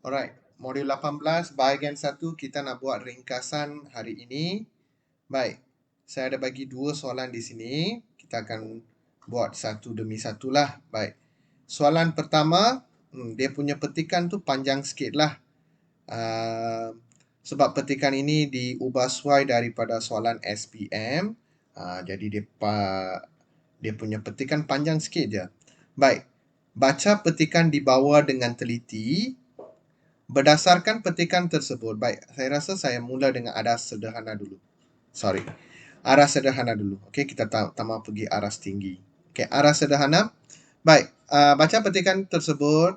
Alright, modul 18 bahagian 1 kita nak buat ringkasan hari ini. Baik, saya ada bagi 2 soalan di sini. Kita akan buat satu demi satu lah. Baik, soalan pertama, dia punya petikan tu panjang sikit lah. Sebab petikan ini diubah sesuai daripada soalan SPM. Jadi dia punya petikan panjang sikit je. Baik, baca petikan di bawah dengan teliti. Berdasarkan petikan tersebut, baik, saya rasa saya mula dengan aras sederhana dulu. Aras sederhana dulu. Okey, kita tambah pergi aras tinggi. Okey, aras sederhana. Baik, baca petikan tersebut,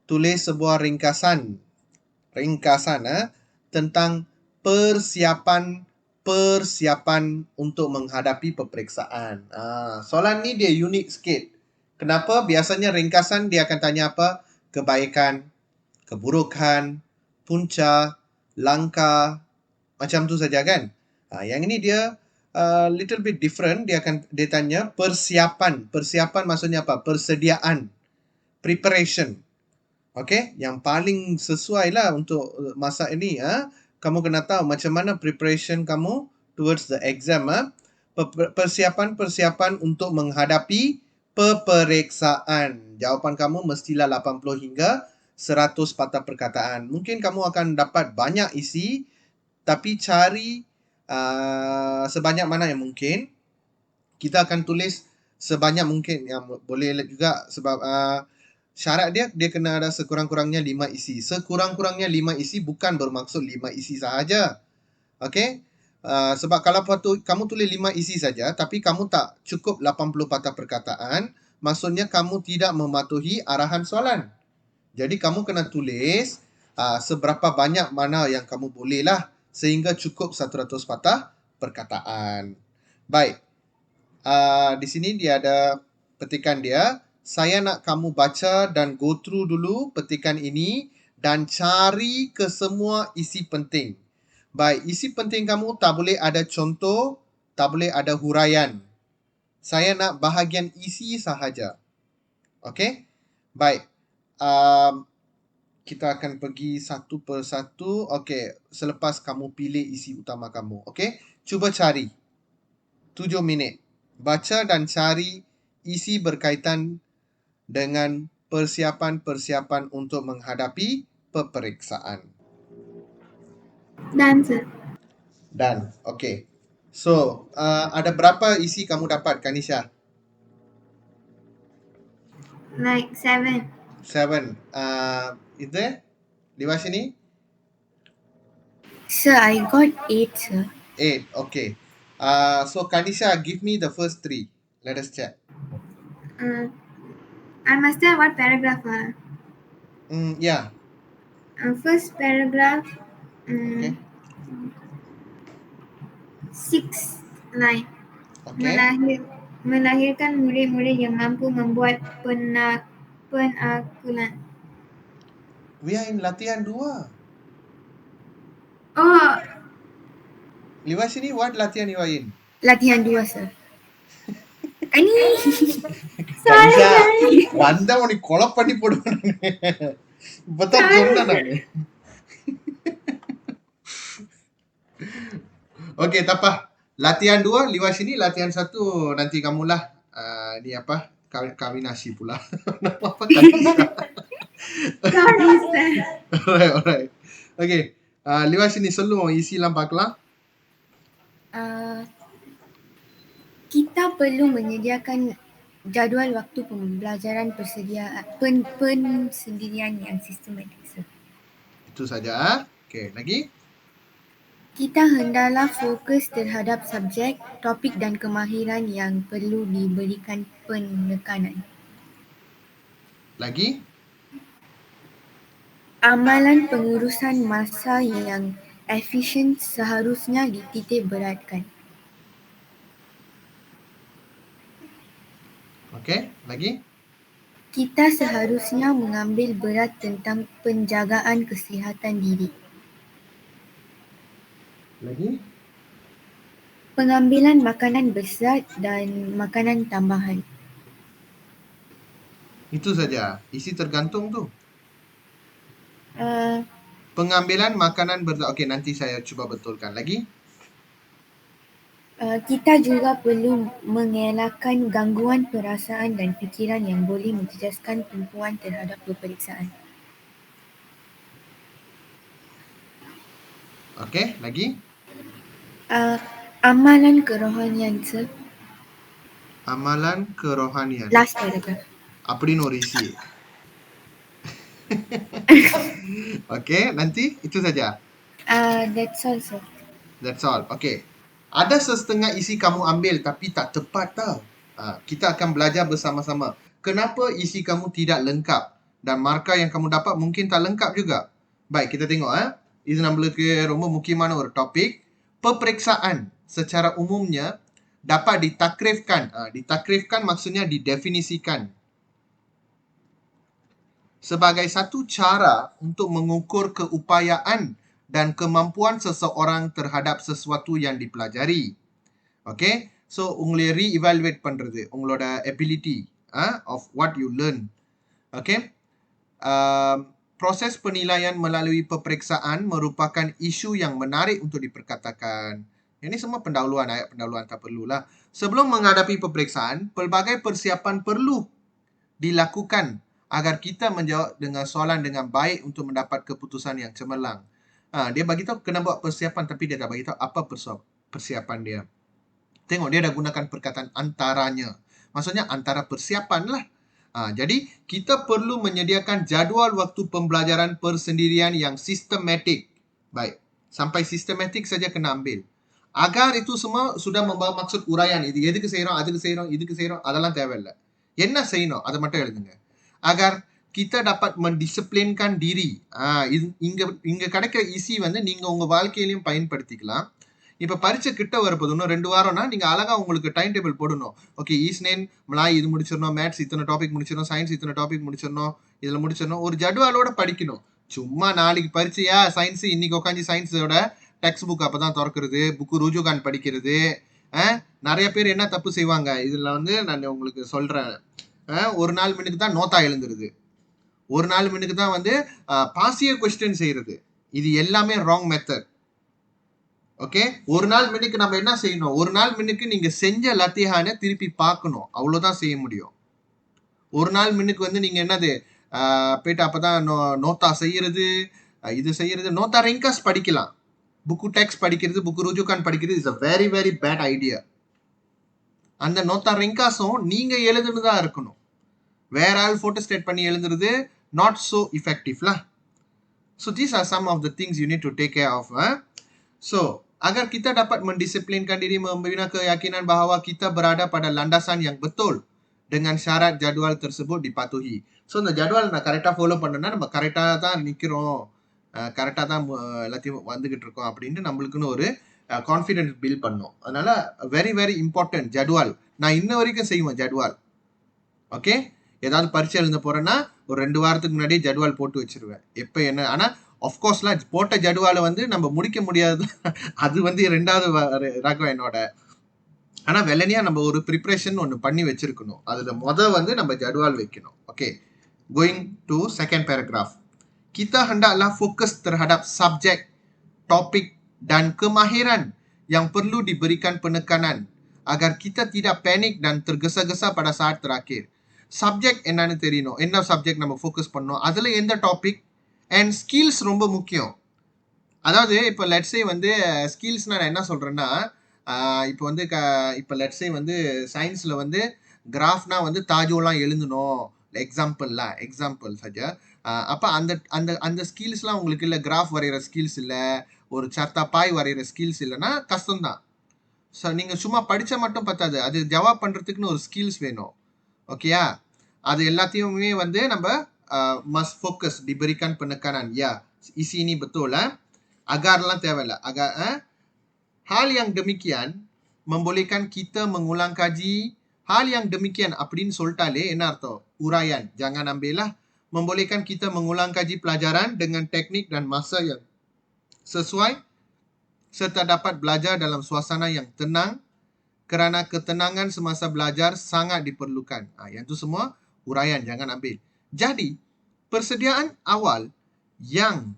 tulis sebuah ringkasan tentang persiapan untuk menghadapi peperiksaan. Soalan ni dia unik sikit. Kenapa? Biasanya ringkasan dia akan tanya apa? Kebaikan, keburukan, punca, langkah, macam tu saja kan. Yang ini dia little bit different. Dia tanya persiapan maksudnya apa? Persediaan, preparation. Okay, yang paling sesuai lah untuk masa ini. Kamu kena tahu macam mana preparation kamu towards the exam. Persiapan untuk menghadapi peperiksaan. Jawapan kamu mestilah 80 hingga 100 patah perkataan. Mungkin kamu akan dapat banyak isi, tapi cari sebanyak mana yang mungkin. Kita akan tulis sebanyak mungkin yang boleh juga sebab syarat dia kena ada sekurang-kurangnya 5 isi. Sekurang-kurangnya 5 isi bukan bermaksud 5 isi sahaja. Okey? Sebab kalau kamu tulis 5 isi saja tapi kamu tak cukup 80 patah perkataan, maksudnya kamu tidak mematuhi arahan soalan. Jadi kamu kena tulis seberapa banyak mana yang kamu boleh lah sehingga cukup 100 patah perkataan. Baik. Di sini dia ada petikan dia. Saya nak kamu baca dan go through dulu petikan ini dan cari ke semua isi penting. Baik, isi penting kamu tak boleh ada contoh, tak boleh ada huraian. Saya nak bahagian isi sahaja. Okey? Baik. Kita akan pergi satu persatu. Okey, selepas kamu pilih isi utama kamu. Okey? Cuba cari. 7 minit. Baca dan cari isi berkaitan dengan persiapan untuk menghadapi peperiksaan. Dan, sir. Dan, okey. So, ada berapa isi kamu dapat, Kanisha? Like 7. 7. Is there? Di sini? Sir, I got 8, sir. 8, okay. So, Kanisha, give me the first 3. Let us check. I must tell what paragraph. Yeah. First paragraph. Okay. 6 line. Okay. Melahirkan murid-murid yang mampu membuat penakulan. We are in latihan 2. Oh. Liwa sini, what latihan you are in? Latihan 2, sir. Kanisha, வந்தா உனக்கு கொலை பண்ணி போடுவேன். இப்பதான் சொன்னேன் நானு. Okay, tak apa. Latihan 2, Liwa sini. Latihan 1, nanti kamulah. Ni apa? Kawinasi pula. Apa Kanisha? Sorry, sir. Alright. Okay. Liwa sini, சொல்லுவோம் ஈஸிலாம் பார்க்கலாம். Kita perlu menyediakan jadual waktu pembelajaran pensendirian yang sistematik, sir. Itu saja. Okay, lagi? Kita hendaklah fokus terhadap subjek, topik dan kemahiran yang perlu diberikan penekanan. Lagi? Amalan pengurusan masa yang efisien seharusnya dititik beratkan. Okay, lagi? Kita seharusnya mengambil berat tentang penjagaan kesihatan diri. Lagi? Pengambilan makanan berzat dan makanan tambahan. Itu saja. Isi tergantung tu. Uh, Pengambilan makanan okey, nanti saya cuba betulkan lagi. Kita juga perlu mengelakkan gangguan perasaan dan fikiran yang boleh menjejaskan tumpuan terhadap peperiksaan. Okey, lagi. Amalan kerohanian, sir. Amalan kerohanian. Last paragraph. அப்படின்னு ஒரு isi. Okey, nanti itu saja. That's all, sir. That's all. Okey. Ada setengah isi kamu ambil tapi tak tepat tau. Kita akan belajar bersama-sama. Kenapa isi kamu tidak lengkap dan markah yang kamu dapat mungkin tak lengkap juga. Baik, kita tengok இது நம்மளுக்கு ரொம்ப முக்கியமான ஒரு topic. Peperiksaan secara umumnya dapat ditakrifkan. Ditakrifkan maksudnya didefinisikan sebagai satu cara untuk mengukur keupayaan dan kemampuan seseorang terhadap sesuatu yang dipelajari. Okay, so உங்களை re-evaluate பண்றது உங்களோட ability of what you learn. Okay, proses penilaian melalui peperiksaan merupakan isu yang menarik untuk diperkatakan. Ini semua pendahuluan, ayat pendahuluan tak perlulah. Sebelum menghadapi peperiksaan, pelbagai persiapan perlu dilakukan agar kita menjawab dengan soalan dengan baik untuk mendapat keputusan yang cemerlang. Dia bagi tahu kena buat persiapan tapi dia tak bagi tahu apa persiapan dia. Tengok dia dah gunakan perkataan antaranya. Maksudnya antara persiapan lah. Jadi kita perlu menyediakan jadual waktu pembelajaran persendirian yang sistematik. Baik, sampai sistematik saja kena ambil. Agar itu semua sudah membawa maksud uraian. இது எதுக்கு செய்றோம், அதுக்கு செய்றோம், இதுக்கு செய்றோம், அதெல்லாம் தேவையில்லை. என்ன செய்யணும் அதை மட்டும் எழுதுங்க. Agar kita dapat mendisiplinkan diri. இங்க கிடைக்கிற ஈஸி வந்து நீங்க உங்க வாழ்க்கையிலையும் பயன்படுத்திக்கலாம். இப்போ பரீட்சை கிட்ட வரப்போது இன்னும் 2 வாரம்னா நீங்கள் அழகாக உங்களுக்கு டைம் டேபிள் போடணும். ஓகே, ஈஸ்னேன் மலாய் இது முடிச்சிடணும், மேத்ஸ் இத்தனை டாபிக் முடிச்சிடணும், சயின்ஸ் இத்தனை டாபிக் முடிச்சிடணும், இதில் முடிச்சிடணும். ஒரு ஜடுவாலோட படிக்கணும். சும்மா நாளைக்கு பரீட்சையா சயின்ஸ், இன்னைக்கு உட்காந்து சயின்ஸோட டெக்ஸ்ட் புக் அப்போ தான் திறக்கிறது, புக்கு ருஜுகான் படிக்கிறது. நிறைய பேர் என்ன தப்பு செய்வாங்க இதில் வந்து நான் உங்களுக்கு சொல்கிறேன். ஒரு நாள் மின்னுக்கு தான் நோத்தா எழுந்துருது, ஒரு நாள் மின்னுக்கு தான் வந்து பாசியர் கொஸ்டின் செய்கிறது. இது எல்லாமே ராங் மெத்தட். ஓகே, ஒரு நாள் மின்னுக்கு நம்ம என்ன செய்யணும், ஒரு நாள் மின்னுக்கு நீங்க செஞ்ச லத்தியான திருப்பி பார்க்கணும், அவ்வளவுதான் செய்ய முடியும். ஒரு நாள் மின்னுக்கு வந்து நீங்க என்னது போயிட்டு அப்பதான் நோத்தா செய்யறது, இது செய்யறது, நோத்தா ரெங்காஸ் படிக்கலாம். புக்கு டெக்ஸ்ட் படிக்கிறது, புக்கு ருஜுகான் படிக்கிறது is a very very bad idea. அந்த நோத்தா ரெங்காஸும் நீங்க எழுதுனதா இருக்கணும். வேற ஆள் போட்டோ ஸ்டேட் பண்ணி எழுதுறது நாட் சோ இஃபெக்டிவ்ல. So these are some of the things you need to take care of. So agar kita dapat mendisiplinkan diri, membina keyakinan bahawa kita berada pada landasan yang betul dengan syarat jadual tersebut dipatuhi. So இந்த ஜடுவால் நான் கரெக்டாக ஃபாலோ பண்ணேன்னா நம்ம கரெக்டாக தான் நிற்கிறோம், கரெக்டாக தான் எல்லாத்தையும் வந்துக்கிட்டு இருக்கோம் அப்படின்ட்டு நம்மளுக்குன்னு ஒரு கான்ஃபிடென்ஸ் பில்ட் பண்ணோம். அதனால வெரி வெரி இம்பார்ட்டன்ட் ஜடுவால். நான் இன்ன வரைக்கும் செய்வேன் ஜடுவால். ஓகே, ஏதாவது பரீட்சை எழுத போகிறேன்னா ஒரு 2 வாரத்துக்கு முன்னாடி ஜடுவால் போட்டு வச்சிருவேன். எப்போ என்ன, ஆனால் ஆஃப்கோர்ஸ்லாம் போட்ட ஜடுவாலை வந்து நம்ம முடிக்க முடியாது, அது வந்து 2வது ரகம் என்னோட. ஆனால் வெள்ளனியாக நம்ம ஒரு ப்ரிப்ரேஷன் ஒன்று பண்ணி வச்சிருக்கணும். அதில் வந்து நம்ம ஜடுவால் வைக்கணும். Okay, going to second paragraph. Kita hendaklah fokus terhadap subjek, topik dan kemahiran yang perlu diberikan penekanan agar kita tidak panik dan tergesa-gesa pada saat terakhir. Subjek என்னன்னு தெரியணும், என்ன சப்ஜெக்ட் நம்ம ஃபோக்கஸ் பண்ணணும், அதில் எந்த டாபிக் அண்ட் ஸ்கில்ஸ் ரொம்ப முக்கியம். அதாவது இப்போ லெட்ஸே வந்து ஸ்கில்ஸ்னால் நான் என்ன சொல்கிறேன்னா, இப்போ வந்து இப்போ லெட்ஸே வந்து சயின்ஸில் வந்து கிராஃப்னா வந்து தாஜோலாம் எழுதணும், எக்ஸாம்பிள் சஜா. அப்போ அந்த அந்த அந்த ஸ்கில்ஸ்லாம் உங்களுக்கு இல்லை, கிராஃப் வரைகிற ஸ்கில்ஸ் இல்லை, ஒரு சர்த்தா பாய் வரைகிற ஸ்கில்ஸ் இல்லைன்னா கஷ்டம்தான். ஸோ நீங்கள் சும்மா படித்தா மட்டும் பத்தாது, அது ஜவாப் பண்ணுறதுக்குன்னு ஒரு ஸ்கில்ஸ் வேணும். ஓகேயா, அது எல்லாத்தையுமே வந்து நம்ம must focus, diberikan penekanan. Ya, isi ini betul agarலாம் தேவையில்லை. Hal yang demikian membolehkan kita mengulang kaji. Hal yang demikian அப்படின்னு சொல்லிட்டாலே என்ன அர்த்தம், uraian, jangan ambil lah. Membolehkan kita mengulang kaji pelajaran dengan teknik dan masa yang sesuai serta dapat belajar dalam suasana yang tenang kerana ketenangan semasa belajar sangat diperlukan. Yang itu semua uraian, jangan ambil. Jadi, persediaan awal yang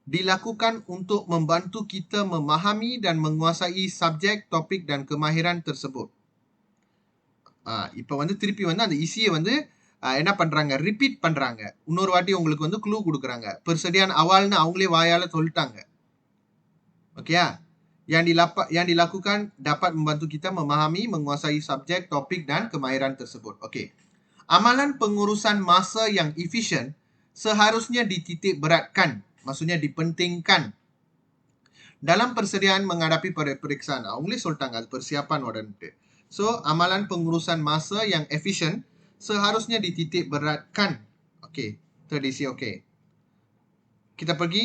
dilakukan untuk membantu kita memahami dan menguasai subjek, topik dan kemahiran tersebut. இப்போ வந்து திருப்பி வந்து அந்த இசியை வந்து என்ன பண்றாங்க, ரிப்பீட் பண்றாங்க. இன்னொரு வாட்டி உங்களுக்கு வந்து க்ளூ கொடுக்குறாங்க. Persediaan awalnya அவங்களே வாயால சொல்லிட்டாங்க. ஓகேயா? Yang dilakukan dapat membantu kita memahami, menguasai subjek, topik dan kemahiran tersebut. Okey. Amalan pengurusan masa yang efisien seharusnya dititik beratkan, maksudnya dipentingkan dalam persediaan menghadapi peperiksaan. அவங்களே சொல்லிட்டாங்க அது persiapanோடன்ட்டு. So, amalan pengurusan masa yang efisien seharusnya dititik beratkan. Okey. Tradisi okey. Kita pergi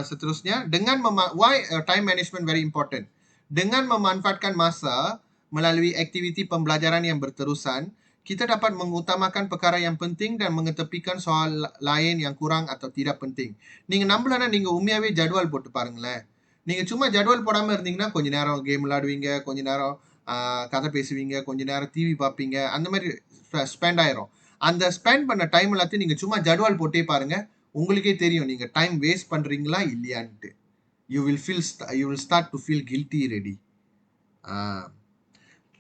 seterusnya dengan why time management very important. Dengan memanfaatkan masa melalui aktiviti pembelajaran yang berterusan, kita dapat mengutamakan perkara yang penting dan mengetepikan soal lain yang kurang atau tidak penting. நீங்க நம்பலனா நீங்க உண்மையாவே ஜட்வால் போட்டு பாருங்களேன். நீங்க சும்மா ஜட்வால் போடாம இருந்தீங்கன்னா கொஞ்ச நேரம் கேம் விளையாடுவீங்க, கொஞ்ச நேரம் கதை பேசுவீங்க, கொஞ்ச நேரம் டிவி பார்ப்பீங்க, அந்த மாதிரி ஸ்பெண்ட் ஆயிரும். அந்த ஸ்பெண்ட் பண்ண டைம் எல்லாத்தையும் நீங்க சும்மா ஜட்வால் போட்டே பாருங்க, உங்களுக்கே தெரியும் நீங்க டைம் வேஸ்ட் பண்றீங்களா இல்லையான்ட்டு. you will start to feel guilty ready.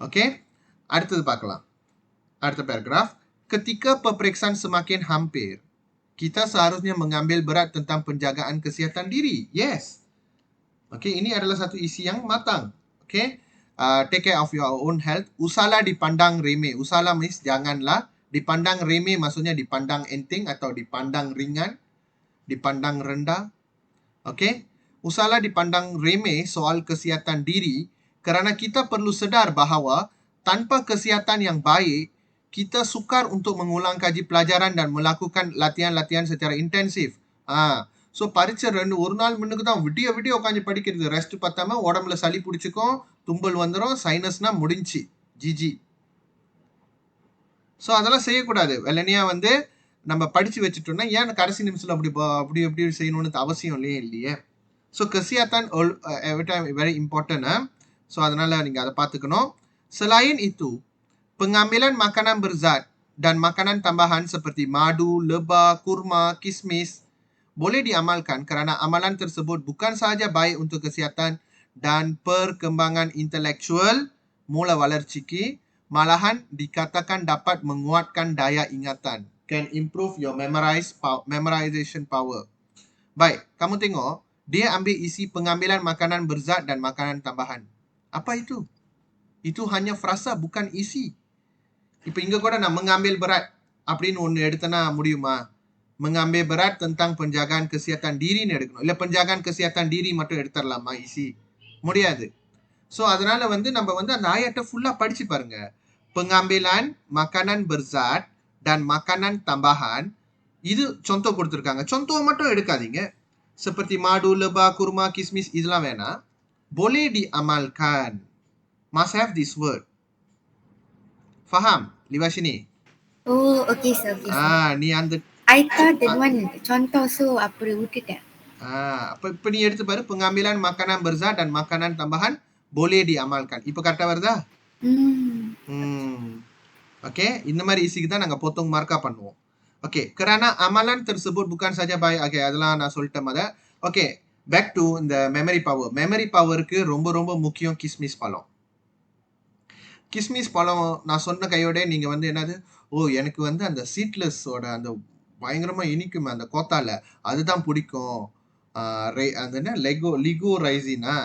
Okay, அடுத்தது பார்க்கலாம். அடுத்த paragraf. Ketika peperiksaan semakin hampir, kita seharusnya mengambil berat tentang penjagaan kesihatan diri. Yes. Okey, ini adalah satu isi yang matang. Okey. Take care of your own health. Usahlah dipandang remeh. Usahlah means janganlah. Dipandang remeh maksudnya dipandang enteng atau dipandang ringan, dipandang rendah. Okey. Usahlah dipandang remeh soal kesihatan diri kerana kita perlu sedar bahawa tanpa kesihatan yang baik, kita sukar untuk mengulang kaji pelajaran dan melakukan latihan-latihan secara intensif. So பரீட்சை ஒரு நாள் முன்னுக்கு தான் விடிய உட்காந்து படிக்கிறது. ரெஸ்ட் பார்த்தாம உடம்புல சளி பிடிச்சிக்கும், தும்பல் வந்துடும், சைனஸ்னா முடிஞ்சு ஜிஜி. ஸோ அதெல்லாம் செய்யக்கூடாது. வெள்ளனியா வந்து நம்ம படித்து வச்சுட்டோம்னா ஏன் கடைசி நிமிஷத்தில் அப்படி செய்யணும்னு அவசியம் இல்லையே. So kesihatan every time very important. So அதனால் நீங்கள் அதை பார்த்துக்கணும். Selain itu, pengambilan makanan berzat dan makanan tambahan seperti madu, lebah, kurma, kismis boleh diamalkan kerana amalan tersebut bukan sahaja baik untuk kesihatan dan perkembangan intelektual mula walarchiki, malahan dikatakan dapat menguatkan daya ingatan. Can improve your memorization power. Baik, kamu tengok, dia ambil isi pengambilan makanan berzat dan makanan tambahan. Apa itu? Itu hanya frasa, bukan isi. இப்போ இங்கே கூட நான் mengambil berat அப்படின்னு ஒன்று எடுத்தனா முடியுமா? mengambil berat tentang penjagaan kesihatan diriன்னு எடுக்கணும். இல்லை penjagaan kesihatan diri மட்டும் எடுத்துடலாமா ஈஸி? முடியாது. ஸோ அதனால வந்து நம்ம வந்து அந்த ஆயத்தை ஃபுல்லாக படிச்சு பாருங்க. pengambilan makanan berzat dan makanan tambahan, இது contoh கொடுத்துருக்காங்க. contoh மட்டும் எடுக்காதீங்க. seperti madu, lebah, kurma, kismis இதெல்லாம் வேணாம். boleh diamalkan. Must have this word. Faham? Liwa sini. Oh, okay sir. நீ அந்த I thought that one contoh, so அப்படி விட்டுட்டேன். இப்போ நீ எடுத்து பாரு. pengambilan makanan berzat dan makanan tambahan boleh diamalkan. இப்போ கரெக்டாக வருதா? ஓகே, இந்த மாதிரி ஈஸிக்கு தான் நாங்கள் potong marka பண்ணுவோம். Okay, kerana amalan tersebut bukan saja baik. Okay, அதெல்லாம் நான் சொல்லிட்டேன் அதை. ஓகே, பேக் டு இந்த மெமரி பவர். மெமரி பவருக்கு ரொம்ப ரொம்ப முக்கியம் கிஸ்மிஸ் பழம். கிஸ்மிஸ் பழம் நான் சொன்ன கையோட நீங்கள் வந்து என்னது, எனக்கு வந்து அந்த சீட்லெஸ்ஸோட அந்த பயங்கரமாக இனிக்குமே அந்த கோத்தால, அதுதான் பிடிக்கும். அந்த என்ன லிகோ ரைசினா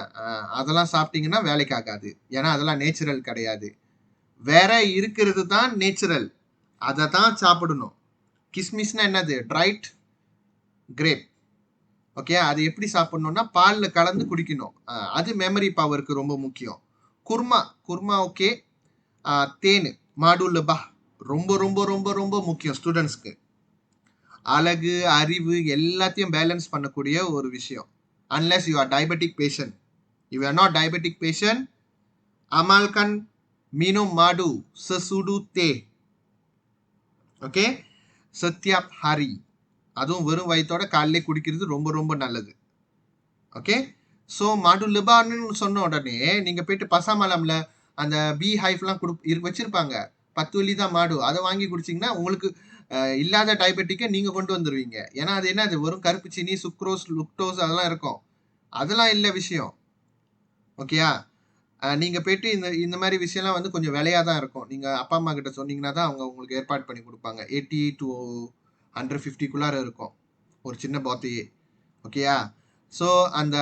அதெல்லாம் சாப்பிட்டீங்கன்னா வேலைக்கு ஆகாது. ஏன்னா அதெல்லாம் நேச்சுரல் கிடையாது. வேற இருக்கிறது தான் நேச்சுரல், அதை தான் சாப்பிடணும். கிஸ்மிஸ்னா என்னது? Tried grape. ஓகே, அது எப்படி சாப்பிடணும்னா பாலில் கலந்து குடிக்கணும். அது மெமரி பவருக்கு ரொம்ப முக்கியம். குர்மா ஓகே. தேன், மாடு, லெபா ரொம்ப ரொம்ப ரொம்ப ரொம்ப முக்கியம் ஸ்டூடெண்ட்ஸ்க்கு. அழகு, அறிவு எல்லாத்தையும் பேலன்ஸ் பண்ணக்கூடிய ஒரு விஷயம். unless you are diabetic patient. If you are not diabetic patient, amalkan minum madu sesudu teh. Okay, setiap hari. அதுவும் வெறும் வயிற்றோட காலையிலே குடிக்கிறது ரொம்ப ரொம்ப நல்லது. ஓகே, ஸோ மாடு லெபான்னு சொன்ன உடனே நீங்கள் போயிட்டு பசாமலம்ல அந்த பி ஹைஃப்லாம் வச்சுருப்பாங்க. 10 வெள்ளி தான் மாடு, அதை வாங்கி குடிச்சிங்கன்னா உங்களுக்கு இல்லாத டயபெட்டிக்கை நீங்க கொண்டு வந்துருவீங்க. ஏன்னா அது என்னது வெறும் கருப்பு சீனி, சுக்ரோஸ், லுக்டோஸ் அதெல்லாம் இருக்கும். அதெல்லாம் இல்ல விஷயம். ஓகேயா? நீங்க போயிட்டு இந்த இந்த மாரி விஷயம்லாம் வந்து கொஞ்சம் விலையா தான் இருக்கும். நீங்க அப்பா, அம்மா கிட்ட சொன்னீங்கன்னா தான் அவங்க உங்களுக்கு ஏற்பாடு பண்ணி குடுப்பாங்க. 80 to 150க்குள்ளார இருக்கும். ஒரு சின்ன பாட்டியே. ஓகேயா? ஸோ அந்த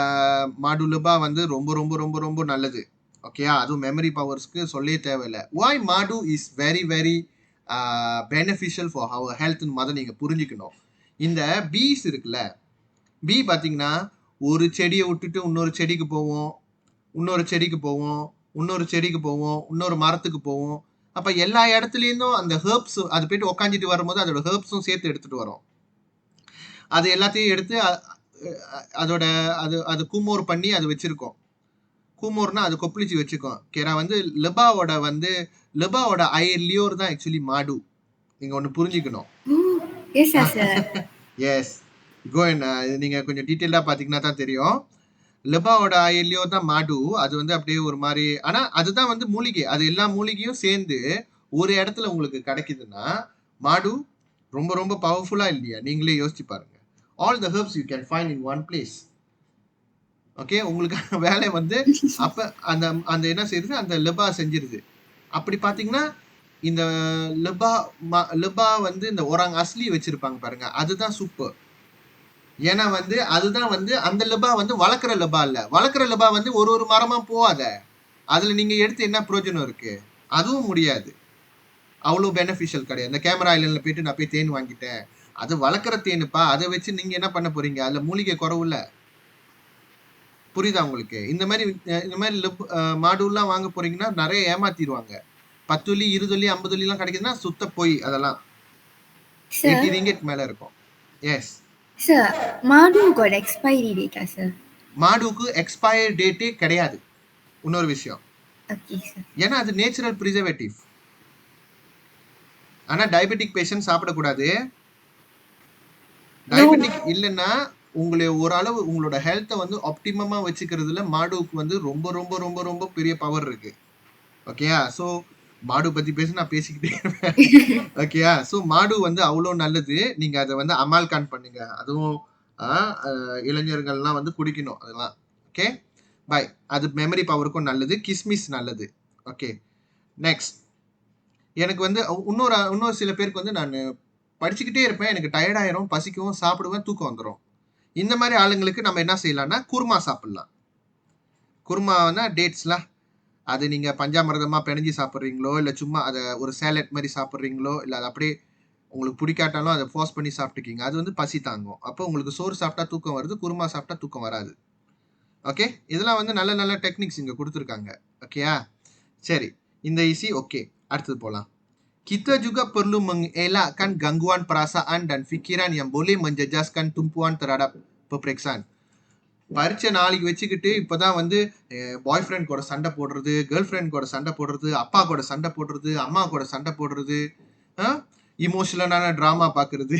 மாடு லபா வந்து ரொம்ப ரொம்ப ரொம்ப ரொம்ப நல்லது. ஓகேயா? அதுவும் மெமரி பவர்ஸ்க்கு சொல்லவே தேவையில்ல. வை மாடு is very very beneficial for our ஹெல்த்ன்னு மொத நீங்க புரிஞ்சுக்கணும். இந்த பீஸ் இருக்குல்ல, பீ பார்த்தீங்கன்னா, ஒரு செடிய விட்டுட்டு இன்னொரு செடிக்கு போவும். இன்னொரு செடிக்கு போவோம், இன்னொரு செடிக்கு போவோம், இன்னொரு மரத்துக்கு போவோம். அப்ப எல்லா இடத்துலேருந்தும் அந்த ஹெர்ப்ஸ் அது போயிட்டு உக்காந்துட்டு வரும்போது அதோட ஹெர்ப்ஸும் சேர்த்து எடுத்துட்டு வரும். அது எல்லாத்தையும் எடுத்து அதோட அது அது கூமோர் பண்ணி அது வச்சிருக்கோம். கூமோர்னா அது கொப்பளிச்சு வச்சுக்கும். கேரா வந்து லெபாவோட லியோர் தான் ஆக்சுவலி மாடு. நீங்க ஒண்ணு புரிஞ்சுக்கணும். Yes, sir. Yes. Go and நீங்க கொஞ்சம் டீட்டெயிலா பாத்தீங்கன்னா தான் தெரியும். லெபாவோட ஆயில்லையோ தான் மாடு. அது வந்து அப்படியே ஒரு மாதிரி ஆனா அதுதான் வந்து மூலிகை. அது எல்லா மூலிகையும் சேர்ந்து ஒரு இடத்துல உங்களுக்கு கிடைக்குதுன்னா மாடு ரொம்ப ரொம்ப பவர்ஃபுல்லா இல்லையா? நீங்களே யோசிச்சு பாருங்க. All the herbs you can find in one place. Okay, உங்களுக்கு வேலை வந்து அப்ப அந்த அந்த என்ன செய்யுது அந்த லெபா செஞ்சிருது. அப்படி பாத்தீங்கன்னா இந்த லெபா வந்து இந்த ஒராங் அஸ்லி வச்சிருப்பாங்க பாருங்க, அதுதான் சூப்பர். ஏன்னா வந்து அதுதான் வந்து அந்த லெபா வந்து வளர்க்குற லெபா இல்ல. வளர்க்குற லெபா வந்து ஒரு ஒரு மரமா போவாத. அதுல நீங்க எடுத்து என்ன பிரயோஜனம் இருக்கு? அதுவும் முடியாது. அவ்வளோ பெனிஃபிஷியல் கிடையாது. இந்த கேமரா ஐலண்ட்ல போயிட்டு நான் போய் தேன் வாங்கிட்டேன். அது வளர்க்குற தேனுப்பா. அதை வச்சு நீங்க என்ன பண்ண போறீங்க? அதுல மூலிகை குறவுல. புரியுதா உங்களுக்கு? இந்த மாதிரி மாடுலாம் வாங்க போறீங்கன்னா நிறைய ஏமாத்திடுவாங்க. 10 வெள்ளி 20 வெள்ளி 50 வெள்ளிலாம் கிடைக்குதுன்னா சுத்த போய் அதெல்லாம் 80 ரிங்கெட் மேல இருக்கும். Yes Sir, Madu got expiry date, sir. மாடுக்கு எக்ஸ்பயர் டேட்டே கிடையாது. இன்னொரு விஷயம். Okay, sir. ஏன்னா அது நேச்சுரல் ப்ரிசர்வேட்டிவ். ஆனா டயபெட்டிக் பேஷண்ட் சாப்பிடக்கூடாது. டயபெட்டிக் இல்லைன்னா உங்களை ஓரளவு உங்களோட ஹெல்த்தை வந்து ஆப்டிமமா வச்சுக்கிறதுல மாடுக்கு வந்து ரொம்ப ரொம்ப ரொம்ப ரொம்ப பெரிய பவர் இருக்கு. ஓகேயா? ஸோ மாடு பத்தி பேச நான் பேசிக்கிட்டே இருப்பேன். ஓகேயா? ஸோ மாடு வந்து அவ்வளோ நல்லது. நீங்க அதை வந்து அமால்கான் பண்ணுங்க. அதுவும் இளைஞர்கள்லாம் வந்து குடிக்கணும் அதெல்லாம். Okay bye. அது மெமரி பவருக்கும் நல்லது. கிஸ்மிஸ் நல்லது. Okay next. எனக்கு வந்து இன்னொரு சில பேருக்கு வந்து நான் படிச்சுக்கிட்டே இருப்பேன். எனக்கு டயர்ட் ஆயிரும், பசிக்கவும், சாப்பிடுவேன், தூக்கம் வந்துடும். இந்த மாதிரி ஆளுங்களுக்கு நம்ம என்ன செய்யலாம்னா குருமா சாப்பிடலாம். குருமானா டேட்ஸ்லாம் அது நீங்கள் பஞ்சாமிரதமாக பிணைஞ்சி சாப்பிட்றீங்களோ இல்லை சும்மா அதை ஒரு சேலட் மாதிரி சாப்பிட்றீங்களோ இல்லை அது அப்படியே உங்களுக்கு பிடிக்காட்டாலும் அதை ஃபோர்ஸ் பண்ணி சாப்பிட்டுக்கிங்க. அது வந்து பசி தாங்கும். அப்போ உங்களுக்கு சோறு சாப்பிட்டா தூக்கம் வருது, குருமா சாப்பிட்டா தூக்கம் வராது. ஓகே, இதெல்லாம் வந்து நல்ல நல்ல டெக்னிக்ஸ் இங்கே கொடுத்துருக்காங்க. ஓகேயா? சரி, இந்த ஈஸி. ஓகே, அடுத்தது போகலாம். Kita juga perlu mengelakkan gangguan perasaan dan fikiran yang boleh menjejaskan tumpuan terhadap peperiksaan. பரீட்சை நாளைக்கு வச்சுக்கிட்டு இப்போதான் வந்து பாய் ஃப்ரெண்ட் கூட சண்டை போடுறது, கேர்ள் ஃப்ரெண்ட் கூட சண்டை போடுறது, அப்பா கூட சண்டை போடுறது, அம்மா கூட சண்டை போடுறது, இமோஷனலான ட்ராமா பார்க்கறது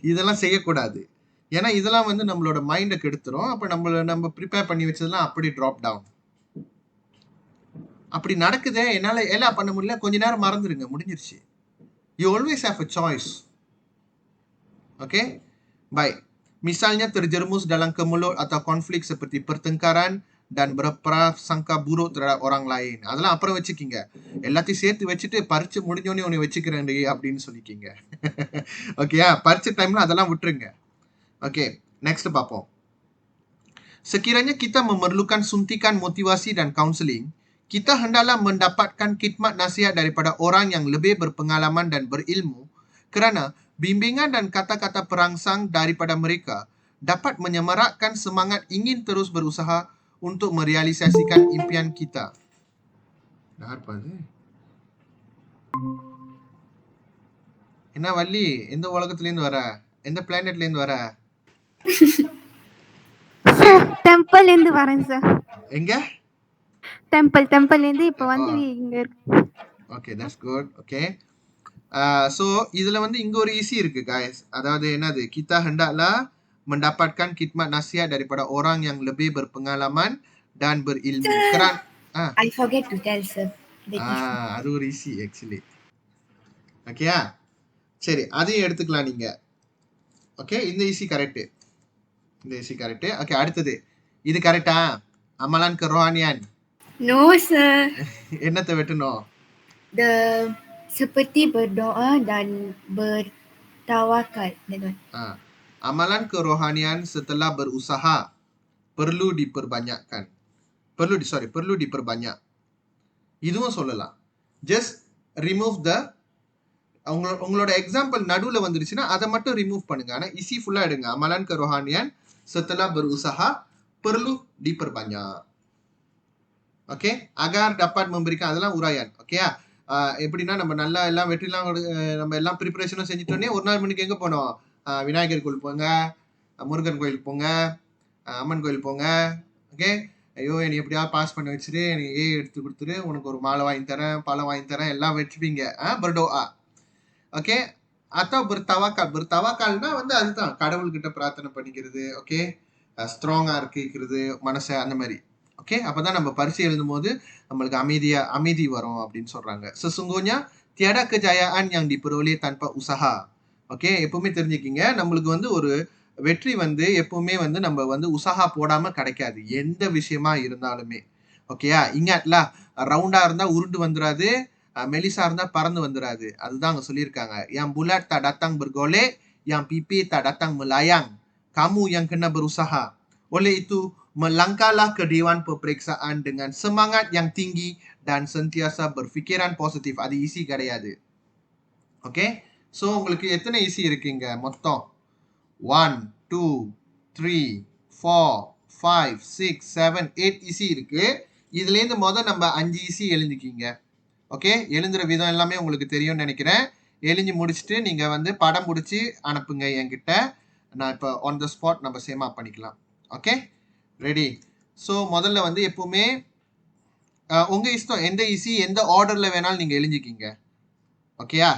இதெல்லாம் செய்யக்கூடாது. ஏன்னா இதெல்லாம் வந்து நம்மளோட மைண்டை கெடுத்துரும். அப்போ நம்ம ப்ரிப்பேர் பண்ணி வச்சதெல்லாம் அப்படி ட்ராப் டவுன். அப்படி நடக்குதே, என்னால எல்லாம் பண்ண முடியல, கொஞ்ச நேரம் மறந்துடுங்க, முடிஞ்சிருச்சு. You always have a choice. Okay? Baik. Misalnya terjerumus dalam kemelut atau konflik seperti pertengkaran dan berprasangka buruk terhadap orang lain. அதெல்லாம் அப்புறம் வச்சுக்கிங்க. எல்லாத்தையும் சேர்த்து வச்சுட்டு பரீட்சை முடிஞ்சோடனே உன்னை வச்சுக்கிறேன் அப்படின்னு சொல்லிக்கிங்க. ஓகேயா? பரீட்சை டைம்ல அதெல்லாம் விட்டுருங்க. ஓகே, நெக்ஸ்ட் பார்ப்போம். Sekiranya kita memerlukan suntikan motivasi dan counseling, kita hendaklah mendapatkan khidmat nasihat daripada orang yang lebih berpengalaman dan berilmu, kerana bimbingan dan kata-kata perangsang daripada mereka dapat menyemarakkan semangat ingin terus berusaha untuk merealisasikan impian kita. Apa இது? என்ன வள்ளி, எந்த உலகத்திலேருந்து வர? எந்த பிளானெட்லேருந்து வர? டெம்பிள் இருந்து வரேன் சார். எங்க? டெம்பிள் இருந்து இப்போ வந்து இங்க இருக்கு. Okay, that's good. Okay, so இதில் வந்து இங்கே ஒரு ஈஸி இருக்கு guys. அதாவது என்னது? Kita hendaklah mendapatkan khidmat nasihat daripada orang yang lebih berpengalaman dan berilmu. I forget to tell sir. அது ஒரு ஈஸி ஆக்சுவலி. ஓகேயா? சரி, அதையும் எடுத்துக்கலாம் நீங்க. ஓகே, இந்த isi கரெக்ட். இந்த isi கரெக்ட். ஓகே, அடுத்தது. இது கரெக்டா? Amalan kerohanian. No, sir. என்னத்தை வெட்டணும்? The seperti berdoa dan bertawakal. That one. Amalan kerohanian setelah berusaha perlu diperbanyakkan. Perlu diperbanyak. இதுவும் சொல்லலாம். Just remove the உங்களோட எக்ஸாம்பிள் நடுவுல வந்துருச்சுன்னா அதை மட்டும் ரிமூவ் பண்ணுங்க. ஆனா isi ஃபுல்லா எடுங்க. Amalan kerohanian setelah berusaha perlu diperbanyak. Okay, agar dapat memberikan, அதெல்லாம் உராயன். ஓகேயா? எப்படின்னா நம்ம நல்லா எல்லாம் வெற்றிலாம் நம்ம எல்லாம் ப்ரிப்பரேஷனும் செஞ்சுட்டோன்னே ஒரு நாள் மணிக்கு எங்க போனோம்? விநாயகர் கோயில் போங்க, முருகன் கோயிலுக்கு போங்க, அம்மன் கோயில் போங்க. ஓகே, ஐயோ என்னை எப்படியாவது பாஸ் பண்ணி வச்சுட்டு எனக்கு எடுத்து கொடுத்துரு, உனக்கு ஒரு மாலை வாங்கி தரேன், பழம் வாங்கி தரேன், எல்லாம் வச்சுப்பீங்க. பர்டோஆ. ஓகே, அத்தா bertawakal. bertawakல்னா வந்து அதுதான் கடவுள்கிட்ட பிரார்த்தனை பண்ணிக்கிறது. ஓகே, ஸ்ட்ராங்கா இருக்கிறது மனசை, அந்த மாதிரி. ஓகே, அப்பதான் நம்ம பரிசு எழுதும் போது நம்மளுக்கு அமைதி வரும் அப்படின்னு சொல்றாங்க. Sesungguhnya tiada kejayaan yang diperoleh tanpa usaha. Okay, எப்பவுமே தெரிஞ்சுக்கிங்க, நம்மளுக்கு வந்து ஒரு வெற்றி வந்து எப்பவுமே வந்து நம்ம வந்து உசாஹா போடாம கிடைக்காது, எந்த விஷயமா இருந்தாலுமே. ஓகேயா? ingatlah, ரவுண்டா இருந்தா உருண்டு வந்துராது, மெலிசா இருந்தா பறந்து வந்துராது. அதுதான் அங்க சொல்லியிருக்காங்க. Yang bulat tak datang bergolek, yang pipih tak datang melayang. Kamu yang kena berusaha. Oleh itu, melangkahlah ke Dewan Peperiksaan dengan semangat yang tinggi dan sentiasa berfikiran positif. அது isi கிடையாது. ஓகே, ஸோ உங்களுக்கு எத்தனை isi இருக்குங்க மொத்தம்? 1, 2, 3, 4, 5, 6, 7, 8 isi இருக்கு. இதுலேருந்து நம்ம 5 isi எழுதிக்கிங்க. ஓகே, எழுதுற விதம் எல்லாமே உங்களுக்கு தெரியும்னு நினைக்கிறேன். எழுதி முடிச்சுட்டு நீங்க வந்து படம் பிடிச்சி அனுப்புங்க என்கிட்ட. நான் இப்போ ஆன் த ஸ்பாட் நம்ம சேமா பண்ணிக்கலாம். Okay, ready? ஸோ முதல்ல வந்து எப்பவுமே உங்க இஷ்டம், எந்த isi எந்த ஆர்டர்ல வேணாலும் நீங்க எழுதிக்கிங்க. ஓகேயா?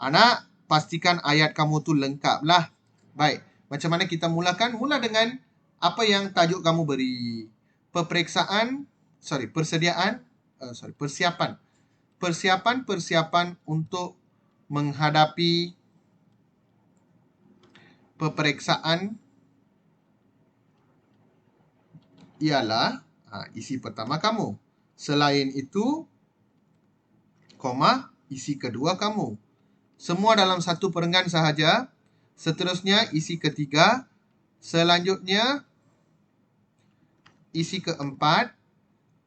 ஆனா pastikan ayat kamu tu lengkap lah. Baik, macam mana kita mulakan? Mula dengan apa yang tajuk kamu beri. Persiapan untuk menghadapi peperiksaan ialah isi pertama kamu. Selain itu, isi kedua kamu. Semua dalam satu perenggan sahaja. Seterusnya isi ketiga. Selanjutnya isi keempat.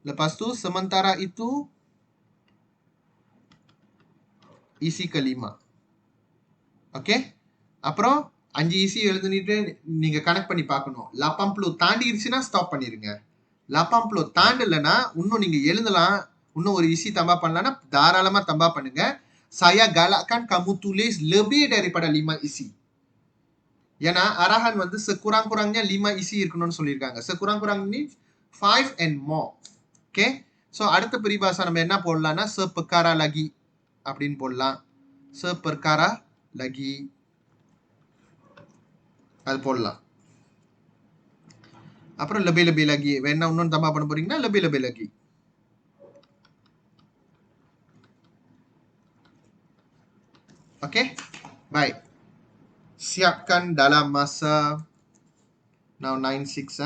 Lepas tu sementara itu isi kelima. Okay, அப்புறம் 5 isi எழுதுனிட்டு நீங்க கனெக்ட் பண்ணி பார்க்கணும். 80 தாண்டிடுச்சுன்னா ஸ்டாப் பண்ணிருங்க. 80 தாண்டலைன்னா இன்னும் நீங்க எழுதலாம். இன்னும் ஒரு isi tambah பண்ணலாம்னா தாராளமா tambah பண்ணுங்க. Saya galakkan kamu tulis lebih daripada 5 isi. ஏன்னா arahan வந்து sekurang-kurangnya 5 isi இருக்கணும்னு சொல்லியிருக்காங்க. sekurang-kurang means 5 and more. Okay, so அடுத்த பரிபாஷா நம்ம என்ன போடலாம்னா seperkara lagi அப்படின்னு போடலாம். seperkara lagi அது போடலாம். அப்புறம் lebih lagi வேணா இன்னொன்று tambah பண்ண போறீங்கன்னா lebih lagi. Okay, baik. Siapkan dalam masa now 9:06.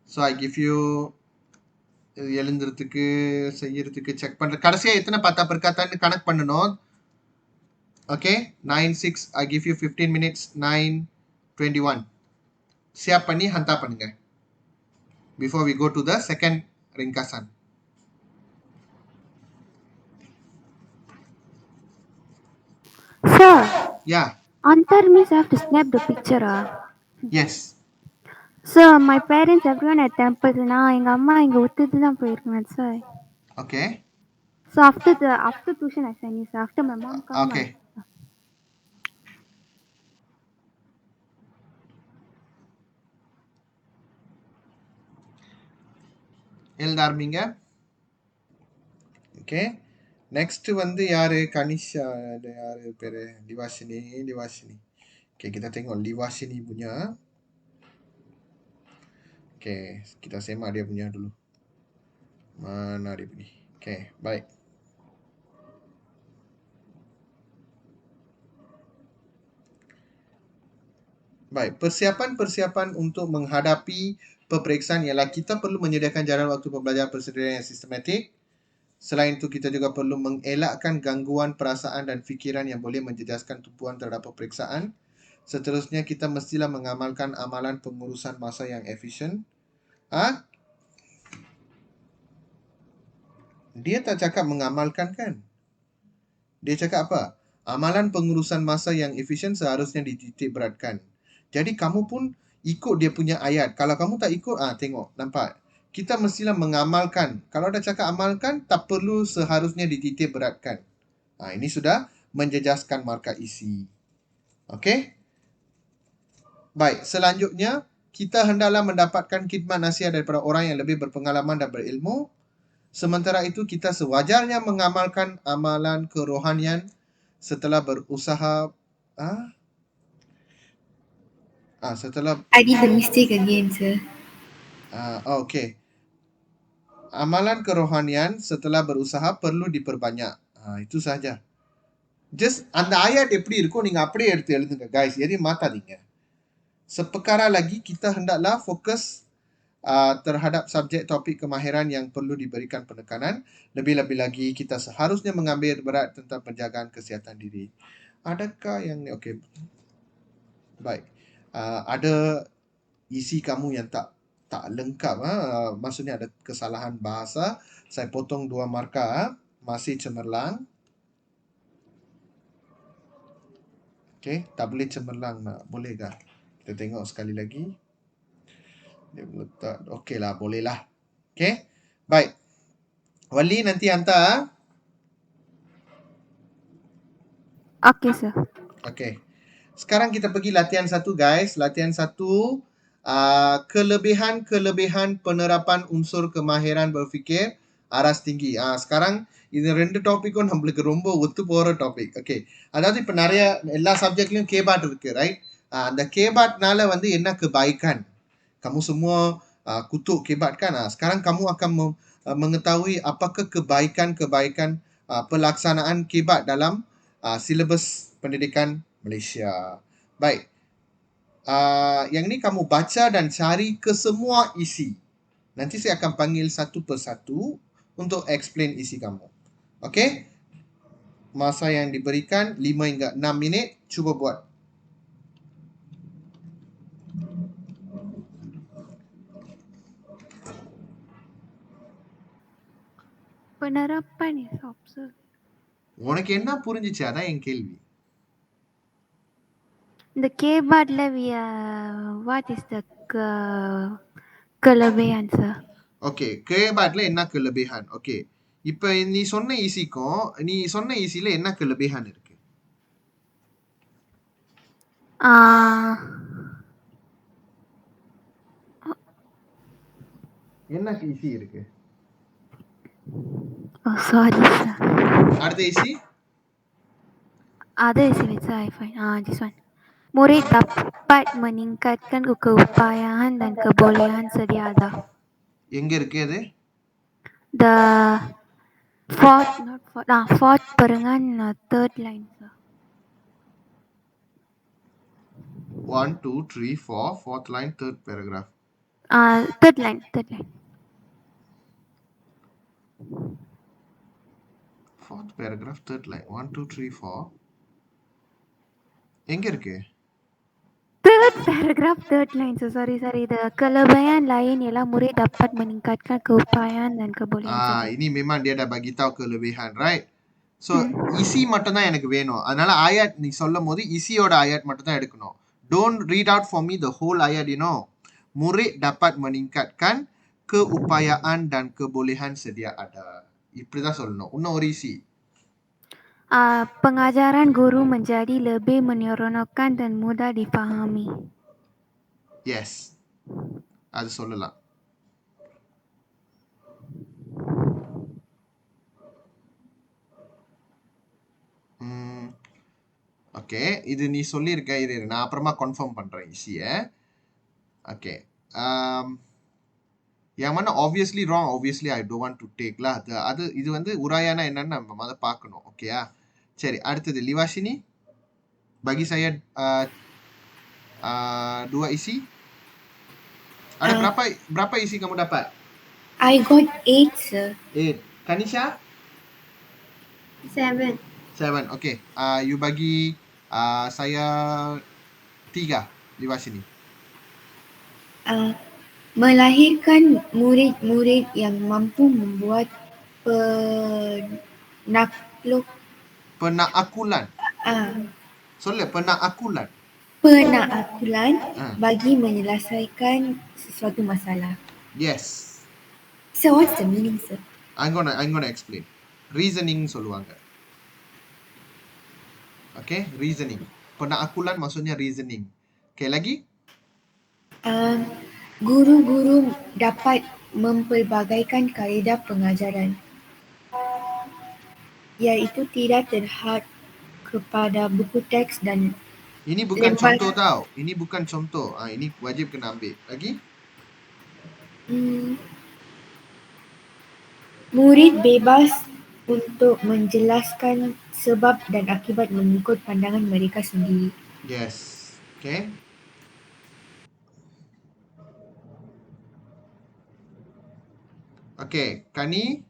So I give you எழுந்துறதுக்கு செய்யறதுக்கு செக் பண்ற கடைசியா எத்தனை பத்தா perkataanன்னு கனெக்ட் பண்ணணும். ஓகே, 9:06 I give you 15 minutes. 9:21 siap பண்ணி hantar பண்ணுங்க before we go to the second ringkasan. Sir, Yeah. Antar means I have to snap the picture. Yes. Sir, my parents everyone at temple. நான் எங்க அம்மா இங்க விட்டுட்டு தான் போயிருக்கேன் sir. Okay. So after tuition I send you sir. After my mom come. Okay. எழுதாரம்பிங்க. Okay, next வந்து யாரு? கனிஷா, யாரு பேரு? Livashini. Okay, kita tengok Livashini punya. Okay, kita semak dia punya dulu. Mana dia punya? Okay, baik. Baik, persiapan-persiapan untuk menghadapi peperiksaan ialah kita perlu menyediakan jadual waktu pembelajaran persediaan yang sistematik. Selain itu, kita juga perlu mengelakkan gangguan perasaan dan fikiran yang boleh menjejaskan tumpuan terhadap peperiksaan. Seterusnya, kita mestilah mengamalkan amalan pengurusan masa yang efisien. Dia tak cakap mengamalkan kan? Dia cakap apa? Amalan pengurusan masa yang efisien seharusnya dititik beratkan. Jadi kamu pun ikut dia punya ayat. Kalau kamu tak ikut, tengok, nampak. Kita mestilah mengamalkan. Kalau dah cakap amalkan, tak perlu seharusnya dititik beratkan. Ini sudah menjejaskan markah isi. Okey? Baik, selanjutnya, kita hendaklah mendapatkan khidmat nasihat daripada orang yang lebih berpengalaman dan berilmu. Sementara itu, kita sewajarnya mengamalkan amalan kerohanian setelah berusaha setelah I did the mistake again, sir. okey. Amalan kerohanian setelah berusaha perlu diperbanyak. Itu saja. Just அந்த ayat எப்படி இருக்கும் நீங்க அப்படியே எடுத்து எழுதுங்க guys. எதையும் மாத்தாதீங்க. Seperkara lagi kita hendaklah fokus terhadap subjek topik kemahiran yang perlu diberikan penekanan. Lebih-lebih lagi kita seharusnya mengambil berat tentang penjagaan kesihatan diri. Adakah yang ni? Okey. Baik. Ada isi kamu yang tak lengkap. Maksudnya ada kesalahan bahasa. Saya potong 2 markah. Masih cemerlang. Okey, tak boleh cemerlang. Bolehkah? Kita tengok sekali lagi. Dia letak. Okeylah, bolehlah. Okey. Baik. Wali nanti hantar. Okay, sir. Okey. Sekarang kita pergi latihan 1 guys. Latihan 1. Kelebihan-kelebihan penerapan unsur kemahiran berfikir aras tinggi. Sekarang இது 2 டாபிக்கும் நம்மளுக்கு ரொம்ப ஒத்து போற topic. Okay. அதாவது இப்ப நிறைய எல்லா சப்ஜெக்ட்லயும் கேபாட் இருக்கு, ரைட்? அந்த கேபாட்னால வந்து என்ன kebaikan? Kamu semua kutuk kebat kan? Sekarang kamu akan mengetahui apakah kebaikan-kebaikan pelaksanaan kebat dalam silibus pendidikan Malaysia. Baik. Yang ni kamu baca dan cari ke semua isi. Nanti saya akan panggil satu persatu untuk explain isi kamu. Okey? Masa yang diberikan 5 hingga 6 minit. Cuba buat. Penerapan is observe. உனக்கு என்ன புரிஞ்சிச்சு? அதான் என் கேள்வி. The keyboardல what is the kelebihan, sir? Okay, கேபாட்ல என்ன kelebihan? Okay. இப்போ நீ சொன்ன ஈசிக்கும் நீ சொன்ன ஈசில என்ன kelebihan இருக்கு? என்ன ஈசி இருக்கு? Sorry, sir. அடுத்த easy? Ada isi saya fine. This one. Murid dapat meningkatkan keupayaan dan kebolehan sedia ada. எங்க இருக்கு அது? The fourth perengan third line, sir. 1, 2, 3, 4, fourth line, third paragraph. Third line. Fourth paragraph, third line. 1, 2, 3, 4. எங்க இருக்கு? Third paragraph, third line. So sorry. The kelebihan lain ialah murid dapat meningkatkan keupayaan dan kebolehan. Ini memang dia dah bagi tahu kelebihan, right? So, isi மட்டும் தான் எனக்கு வேணும். அதனால ayat நீ சொல்லும்போது isiயோட ayat மட்டும் தான் எடுக்கணும். Don't read out for me the whole ayat, you know. Murid dapat meningkatkan keupayaan dan kebolehan sedia ada. இப்படிதான் சொல்லணும். இன்னும் ஒரு isi. Pengajaran guru menjadi lebih menyeronokkan dan mudah dipahami. Yes. அது சொல்லலாம். ஓகே, இது நீ சொல்லியிருக்க. இது நான் அப்புறமா கன்ஃபார்ம் பண்றேன் ஈஸிய. Okay. yang mana obviously wrong, obviously I don't want to take lah. அது இது வந்து உராயானா என்னன்னு நம்ம முத பார்க்கணும். ஓகேயா? சரி, அடுத்தது லிவாஷினி, bagi saya 2 isi. Ada berapa isi kamu dapat? I got 8, sir. 8. Kanisha? 7. 7. Okay. You bagi saya 3 di bawah sini. Melahirkan murid-murid yang mampu membuat penaklukan bagi menyelesaikan sesuatu masalah. Yes. So what's the meaning, sir? I'm gonna explain. Reasoning சொல்லுவாங்க. Okay, reasoning. Penaklukan maksudnya reasoning. Okay, lagi? Guru-guru dapat mempelbagaikan kaedah pengajaran, iaitu tidak terhad kepada buku teks dan Ini bukan contoh tau. Ini bukan contoh. Ini wajib kena ambil. Lagi? Murid bebas untuk menjelaskan sebab dan akibat mengikut pandangan mereka sendiri. Yes. Okay. Okay, Kani,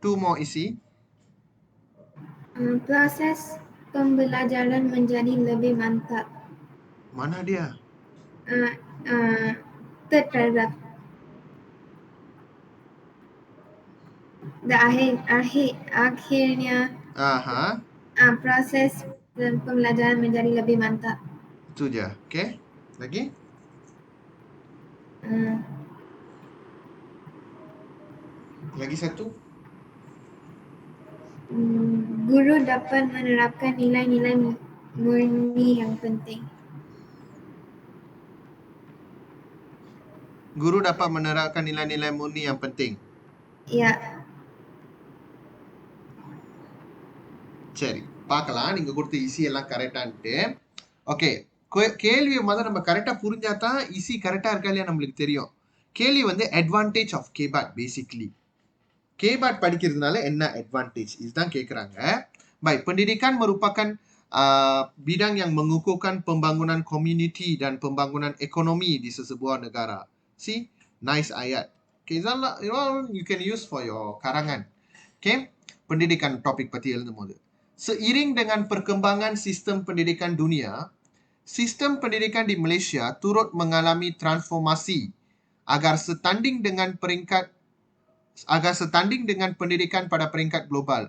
2 more isi. Proses pembelajaran menjadi lebih mantap. Mana dia? Third paragraph. Akhirnya proses pembelajaran menjadi lebih mantap. Itu je. Okay. Lagi? Lagi satu. Guru dapat menerapkan nilai-nilai murni yang penting. Guru dapat menerapkan nilai-nilai murni yang penting. Ya. சரி பார்க்கலாம். நீங்க கொடுத்த ஈஸி எல்லாம் கரெக்டான்ட்டு. ஓகே, கேள்வியை முதல்ல நம்ம கரெக்டா புரிஞ்சாதான் ஈஸி கரெக்டா இருக்கா இல்லையா நம்மளுக்கு தெரியும். கேள்வி வந்து அட்வான்டேஜ் ஆஃப் கேபாட். பேசிக்லி கேபாட் படிக்கிறதுனால என்ன அட்வான்டேஜ் இதுதான் கேட்குறாங்க. Pendidikan merupakan bidang yang mengukuhkan pembangunan community dan pembangunan ekonomi di sesebuah negara. See, nice ayat. Okay, you can use for your karangan. Okay, pendidikan topik pati எழுதும்போது. Seiring dengan perkembangan sistem pendidikan dunia, sistem pendidikan di Malaysia turut mengalami transformasi agar setanding dengan pendidikan pada peringkat global.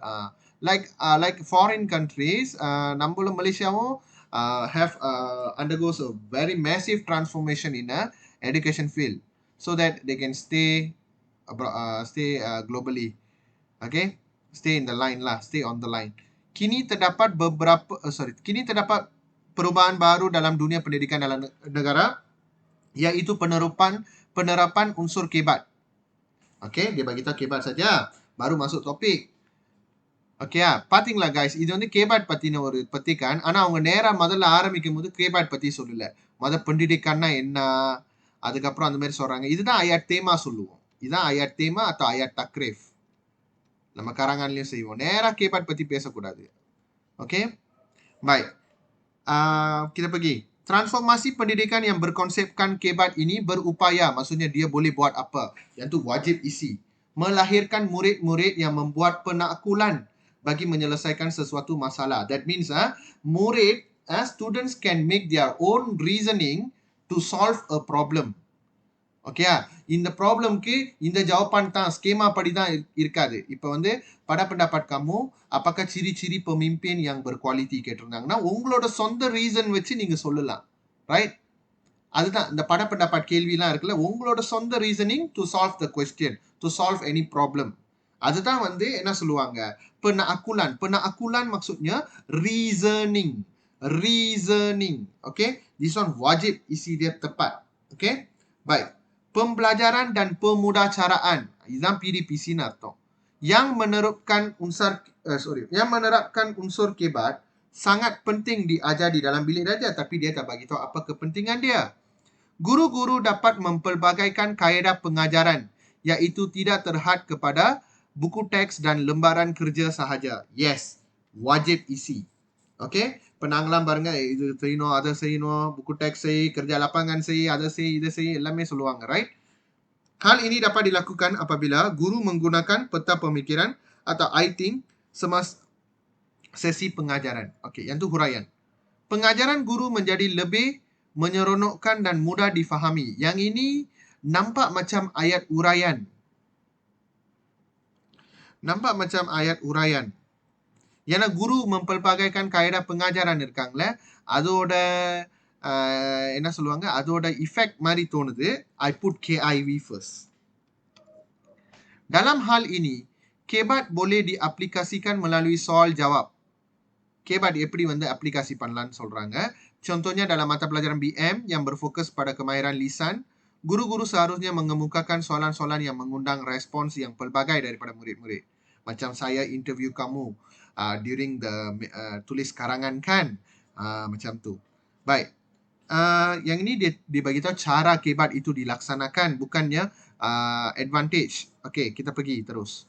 Like foreign countries, நம்மள மலேசியாவும் have undergoes a very massive transformation in a education field so that they can stay globally. Okay, stay in the line lah, stay on the line. Kini terdapat perubahan baru dalam dunia pendidikan dalam negara, iaitu penerapan unsur kebat. Okay, dia bagi tahu kebat saja, baru masuk topik. Okay, பாத்தீங்களா guys, இது வந்து கேபாட் பத்தின ஒரு பத்திக்கான். ஆனா அவங்க நேரா முதல்ல ஆரம்பிக்கும் போது கேபாட் பத்தி சொல்லல. pendidikanனா என்ன, அதுக்கப்புறம் அந்த மாதிரி சொல்றாங்க. இதுதான் ayat tema சொல்லுவோம். இதுதான் ayat tema atau ayat takrif. நம்ம karanganலயும் செய்வோம். நேரா கேபாட் பத்தி பேசக்கூடாது. Okay, baik. Kita pergi. Transformasi pendidikan yang berkonsepkan kebat ini berupaya, maksudnya dia boleh buat apa? Yang tu wajib isi. Melahirkan murid-murid yang membuat penaklukan bagi menyelesaikan sesuatu masalah. That means students can make their own reasoning to solve a problem. Okay, இந்த ப்ராப்ளம்க்கு இந்த ஜவாபான் தான் ஸ்கீமா படி தான் இருக்காது. இப்போ வந்து pendapat kamu, apakah ciri-ciri pemimpin yang berkualiti கேட்டிருந்தாங்கன்னா உங்களோட சொந்த ரீசன் வச்சு நீங்க சொல்லலாம். ரைட், அதுதான் இந்த pendapat கேள்விலாம் இருக்குல்ல, உங்களோட சொந்த reasoning to solve the question, to solve any problem. அதுதான் வந்து என்ன சொல்லுவாங்க, penaklukan maksudnya reasoning. Okay, this one wajib isi dia tepat. Okay, baik. Pembelajaran dan pemudacaraan, இதுதான் PDPC அர்த்தம். Yang menerapkan unsur kebat sangat penting diajar di dalam bilik darjah, tapi dia tak bagi tahu apa kepentingan dia. Guru-guru dapat mempelbagaikan kaedah pengajaran, iaitu tidak terhad kepada buku teks dan lembaran kerja sahaja. Yes, wajib isi. Okay, இப்ப நாங்கலாம் பாருங்க, இது செய்யணும், அதை செய்யணும், buku teks kerja lapangan ada இதை எல்லாமே சொல்லுவாங்க, right? Hal ini dapat dilakukan apabila guru menggunakan peta pemikiran atau I think semasa sesi pengajaran. Okey, yang tu huraian. Pengajaran guru menjadi lebih menyeronokkan dan mudah difahami. Yang ini nampak macam ayat uraian. ஏன்னா குரு மம்பல்பாகைக்கான் காயடா pengajaran இருக்காங்களே அதோட என்ன சொல்லுவாங்க அதோட effect மாதிரி தோணுது. I put KIV first. Dalam hal ini kebat boleh diaplikasikan melalui soal jawab. Kebat எப்படி வந்து aplikasi பண்ணலாம்னு சொல்றாங்க. Contohnya dalam mata pelajaran BM yang berfokus pada kemahiran lisan, guru-guru seharusnya mengemukakan soalan-soalan yang mengundang respons yang pelbagai daripada murid-murid. Macam saya interview kamu during the tulis karangan kan, macam tu. Baik, yang ini dia bagi tahu cara kebat itu dilaksanakan, bukannya advantage. Okey, kita pergi terus.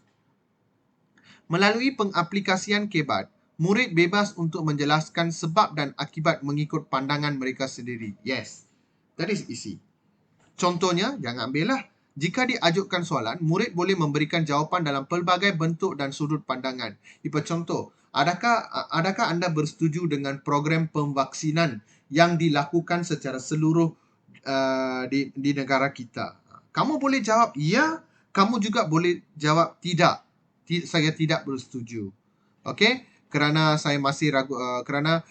Melalui pengaplikasian kebat, murid bebas untuk menjelaskan sebab dan akibat mengikut pandangan mereka sendiri. Yes, that is easy. Contohnya, jangan ambil lah. Jika diajukan soalan, murid boleh memberikan jawapan dalam pelbagai bentuk dan sudut pandangan. Ipa contoh, adakah anda bersetuju dengan program pemvaksinan yang dilakukan secara seluruh di negara kita? Kamu boleh jawab ya, kamu juga boleh jawab tidak. Saya tidak bersetuju. Okey? Kerana saya masih ragu, kerana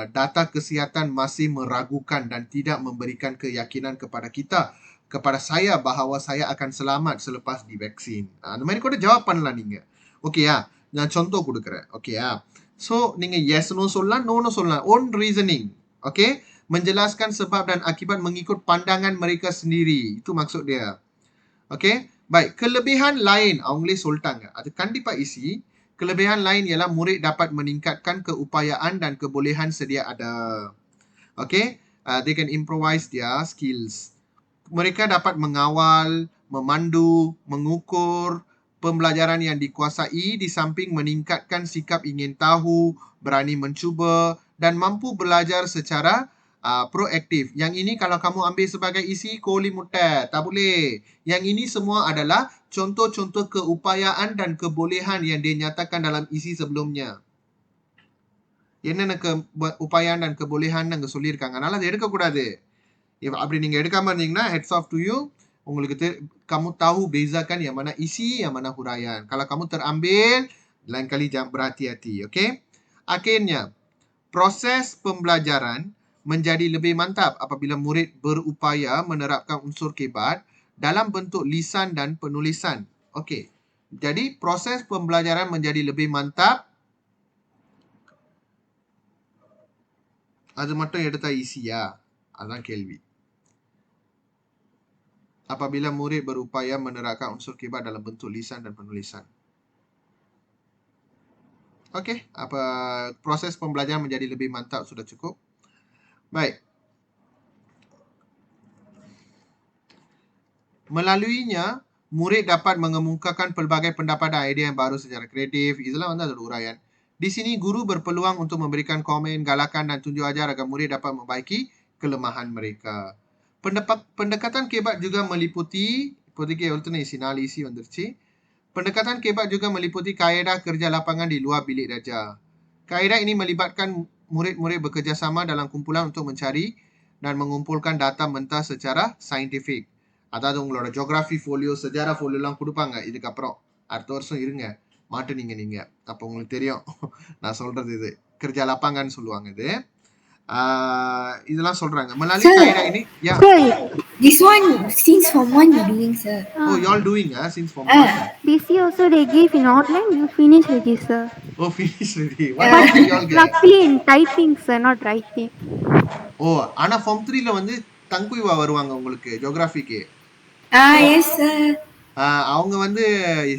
data kesihatan masih meragukan dan tidak memberikan keyakinan kepada kita, kepada saya bahawa saya akan selamat selepas divaksin. அந்த மாதிரி கூட ஜவாப் பண்ணலாம் நீங்க. ஓகேயா? நான் contoh கொடுக்கிறேன். ஓகேயா? So நீங்க yes no சொல்லலாம், no சொல்லலாம். Own reasoning. Okay? Menjelaskan sebab dan akibat mengikut pandangan mereka sendiri. Itu maksud dia. Okay? Baik, kelebihan lain அவங்களே சொல்லிட்டாங்க. அது கண்டிப்பா isi. Kelebihan lain ialah murid dapat meningkatkan keupayaan dan kebolehan sedia ada. Okay? They can improvise their skills. Mereka dapat mengawal, memandu, mengukur pembelajaran yang dikuasai di samping meningkatkan sikap ingin tahu, berani mencuba dan mampu belajar secara proaktif. Yang ini kalau kamu ambil sebagai isi koli mutat, tak boleh. Yang ini semua adalah contoh-contoh keupayaan dan kebolehan yang dinyatakan dalam isi sebelumnya. என்னென்ன உபாயான் dan kebolehan அங்க சொல்லியிருக்காங்க. அதனால அதை எடுக்கக்கூடாது. அப்படி நீங்க எடுக்காம இருந்தீங்கன்னா heads off to you. உங்களுக்கு kamu tahu bezakan yang mana isi, yang mana huraian. Kalau kamu terambil, lain kali jangan berhati-hati. Okay? Akhirnya, proses pembelajaran menjadi lebih mantap apabila murid berupaya menerapkan unsur kebat dalam bentuk lisan dan penulisan. Okey. Jadi proses pembelajaran menjadi lebih mantap. அது மட்டும் எடுத்தா ஈஸியா? அதான் கேள்வி. Apabila murid berupaya menerapkan unsur kebat dalam bentuk lisan dan penulisan. Okey, proses pembelajaran menjadi lebih mantap sudah cukup. Baik. Melaluinya, murid dapat mengemukakan pelbagai pendapat dan idea yang baru secara kreatif. Itulah ada uraian. Di sini, guru berpeluang untuk memberikan komen, galakan dan tunjuk ajar agar murid dapat membaiki kelemahan mereka. Pendekatan kebat juga meliputi, pendekatan kebat juga meliputi kaedah kerja lapangan di luar bilik darjah. Kaedah ini melibatkan murid-murid bekerjasama dalam kumpulan untuk mencari dan mengumpulkan data mentah secara saintifik. அதாவது உங்களோட geography folio, செஜாரா ஃபோலியோலாம் கொடுப்பாங்க. இதுக்கப்புறம் அடுத்த வருஷம் இருங்க, மாட்டுனீங்க நீங்க. அப்போ உங்களுக்கு தெரியும் நான் சொல்றது. இது kerja lapangan சொல்லுவாங்க இது. இதெல்லாம் சொல்றாங்க. Melalui kaedah ini, yeah. Sir, this one since form 1 you doing, sir. Oh, you all doing since form 1. This year also they give in online, you finish already, sir. Oh, finish already. What did you all get? Luckily in typing, sir, not writing. Oh, ஆனா form 3ல வந்து தங்குவா வருவாங்க உங்களுக்கு ஜியோகிராஃபிக்கு. Yes, sir. அவங்க வந்து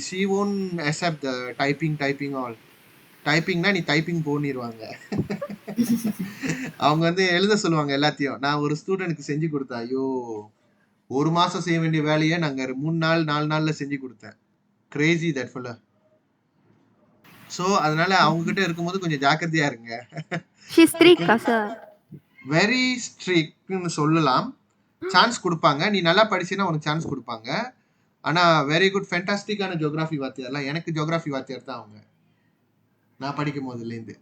she won't accept the typing all. டைப்பிங்னா நீ டைப்பிங் போனிடுவாங்க. அவங்க வந்து எழுத சொல்லுவாங்க எல்லாத்தையும். நான் ஒரு ஸ்டூடெண்ட்க்கு செஞ்சு கொடுத்தேன். ஐயோ, 1 மாசம் செய்ய வேண்டிய வேலையை நாங்க 3 நாள் 4 நாள்ல செஞ்சு கொடுத்தேன். Crazy that fellow. ஸோ அதனால அவங்க கிட்ட இருக்கும்போது கொஞ்சம் ஜாக்கிரதையா இருங்க. She's strict, sir. வெரி ஸ்ட்ரிக்ட்னு சொல்லலாம். சான்ஸ் கொடுப்பாங்க. நீ நல்லா படிச்சீன்னா உனக்கு சான்ஸ் கொடுப்பாங்க. ஆனா வெரி குட் ஃபேண்டாஸ்டிக்கான ஜியோகிராஃபி வாத்தியார்லாம். எனக்கு ஜியோகிராஃபி வாத்தியார் தான் அவங்க. நான் படிக்கும் போதுலேருந்து.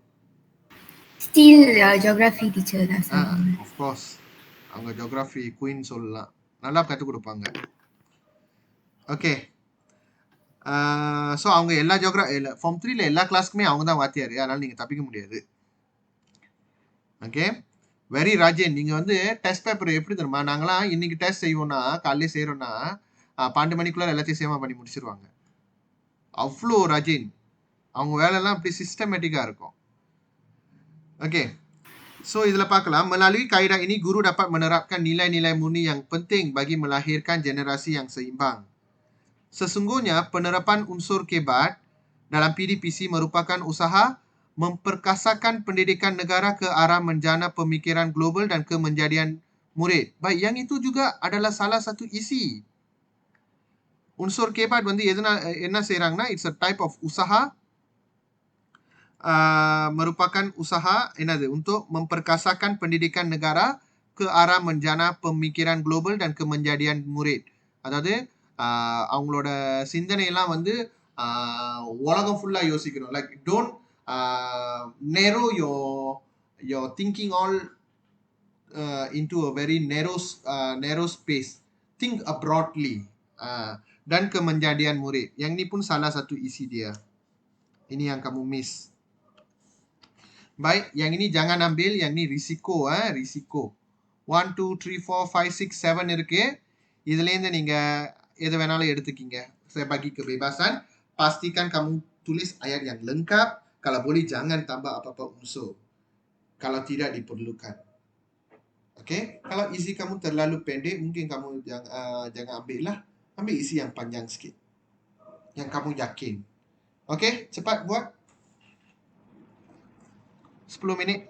Still geography teacher lah saya. Of course அவங்க ஜியோகிராஃபி குயின் சொல்லலாம். நல்லா கற்றுக் கொடுப்பாங்க. ஓகே. ஸோ அவங்க எல்லா ஃபார்ம் 3ல எல்லா கிளாஸ்க்குமே அவங்க தான் வாத்தியார். அதனால நீங்கள் தப்பிக்க முடியாது. ஓகே. வெரி ராஜேன், நீங்கள் வந்து டெஸ்ட் பேப்பர் எப்படி தெரியுமா? நாங்களாம் இன்னைக்கு டெஸ்ட் செய்வோம்னா காலையிலே செய்கிறோன்னா 12 மணிக்குள்ளே எல்லாத்தையும் சேமா பண்ணி முடிச்சிருவாங்க. அவ்வளோ ராஜேன், அவங்க வேலைலாம் அப்படி சிஸ்டமேட்டிக்காக இருக்கும். Okay. So, itulah paklah. Melalui kaedah ini, guru dapat menerapkan nilai-nilai murni yang penting bagi melahirkan generasi yang seimbang. Sesungguhnya, penerapan unsur kebat dalam PDPC merupakan usaha memperkasakan pendidikan negara ke arah menjana pemikiran global dan kemenjadian murid. Baik, yang itu juga adalah salah satu isi. Unsur kebat வந்து என்ன செய்றாங்கன்னா, it's a type of usaha, merupakan usaha என்னது untuk memperkasakan pendidikan negara ke arah menjana pemikiran global dan kemenjadian murid. அதாவது அவங்களோட சிந்தனையெல்லாம் வந்து உலகம் ஃபுல்லா யோசிக்கணும். Like don't narrow your thinking all into a very narrow space. Think broadly. Dan kemenjadian murid. Yang ni pun salah satu isi dia. Ini yang kamu miss. Baik, yang ini jangan ambil, yang ini risiko. Risiko. 1, 2, 3, 4, 5, 6, 7 இருக்கு. இதுலேருந்து நீங்கள் எது வேணாலும் எடுத்துக்கிங்க. Saya bagi kebebasan. Pastikan kamu tulis ayat yang lengkap. Kalau boleh jangan tambah apa-apa unsur. Kalau tidak diperlukan. Okay? Kalau isi kamu terlalu pendek, mungkin kamu jangan ambil lah. Ambil isi yang panjang sikit. Yang kamu yakin. Okay? Cepat buat. 10 minit.